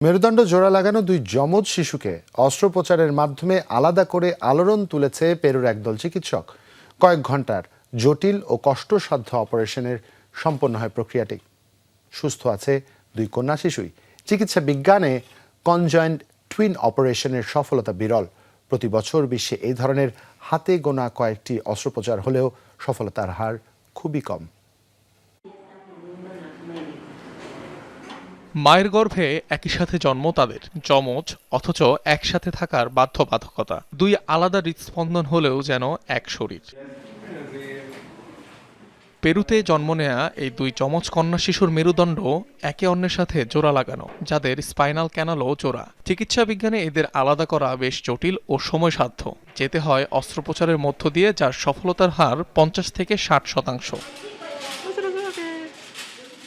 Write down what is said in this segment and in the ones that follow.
মেরুদণ্ড জোড়া লাগানো দুই যমজ শিশুকে অস্ত্রোপচারের মাধ্যমে আলাদা করে আলোড়ন তুলেছে পেরুর একদল চিকিৎসক। কয়েক ঘন্টার জটিল ও কষ্টসাধ্য অপারেশনের সম্পন্ন হয় প্রক্রিয়াটি। সুস্থ আছে দুই কন্যা শিশুই। চিকিৎসা বিজ্ঞানে কনজয়েন্ট টুইন অপারেশনের সফলতা বিরল। প্রতি বছর বিশ্বে এই ধরনের হাতে গোনা কয়েকটি অস্ত্রোপচার হলেও সফলতার হার খুবই কম। মায়ের গর্ভে একই সাথে জন্ম তাদের, যমজ অথচ একসাথে থাকার বাধ্যবাধকতা। দুই আলাদা হৃদস্পন্দন হলেও যেন এক শরীর। পেরুতে জন্ম নেয়া এই দুই যমজ কন্যা শিশুর মেরুদণ্ড একে অন্যের সাথে জোড়া লাগানো, যাদের স্পাইনাল ক্যানালও জোড়া। চিকিৎসা বিজ্ঞানে এদের আলাদা করা বেশ জটিল ও সময়সাধ্য। যেতে হয় অস্ত্রোপচারের মধ্য দিয়ে, যার সফলতার হার 50 থেকে 60%।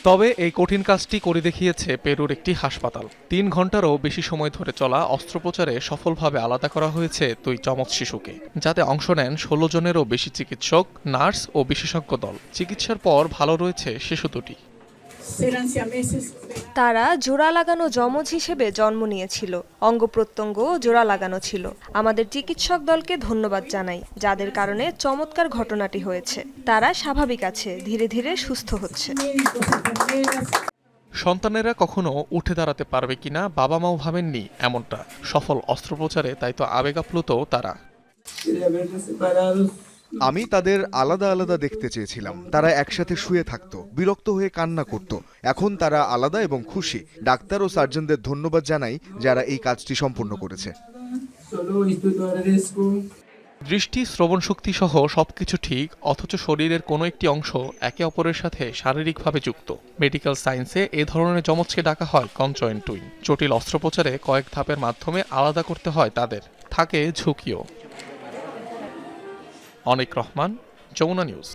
তবে এই কঠিন কাজটি করে দেখিয়েছে পেরুর একটি হাসপাতাল। 3 ঘন্টারও বেশি সময় ধরে চলা অস্ত্রোপচারে সফলভাবে আলাদা করা হয়েছে দুই যমজ শিশুকে, যাতে অংশ নেন 16 জনেরও বেশি চিকিৎসক, নার্স ও বিশেষজ্ঞ দল। চিকিৎসার পর ভালো রয়েছে শিশু দুটি। তারা জোড়া লাগানো যমজ হিসেবে জন্ম নিয়েছিল, অঙ্গ প্রত্যঙ্গ জোড়া লাগানো ছিল। আমাদের চিকিৎসক দলকে ধন্যবাদ জানাই, যাদের কারণে চমৎকার ঘটনাটি হয়েছে। তারা স্বাভাবিক আছে, ধীরে ধীরে সুস্থ হচ্ছে। সন্তানেরা কখনো উঠে দাঁড়াতে পারবে কিনা বাবা মাও ভাবেননি এমনটা। সফল অস্ত্রোপচারে তাই তো আবেগাপ্লুত তারা। আমি তাদের আলাদা আলাদা দেখতে চেয়েছিলাম। তারা একসাথে শুয়ে থাকতো, বিরক্ত হয়ে কান্না করত। এখন তারা আলাদা এবং খুশি। ডাক্তার ও সার্জনদের ধন্যবাদ জানাই, যারা এই কাজটি সম্পন্ন করেছে। দৃষ্টি, শ্রবণ শক্তি সহ সবকিছু ঠিক, অথচ শরীরের কোনো একটি অংশ একে অপরের সাথে শারীরিকভাবে যুক্ত। মেডিকেল সায়েন্সে এ ধরনের যমজকে ডাকা হয় কনজয়েন্ট টুইন। জটিল অস্ত্রোপচারে কয়েক ধাপের মাধ্যমে আলাদা করতে হয় তাদের। থাকে ঝুঁকিও। অনিক রহমান, যমুনা নিউজ।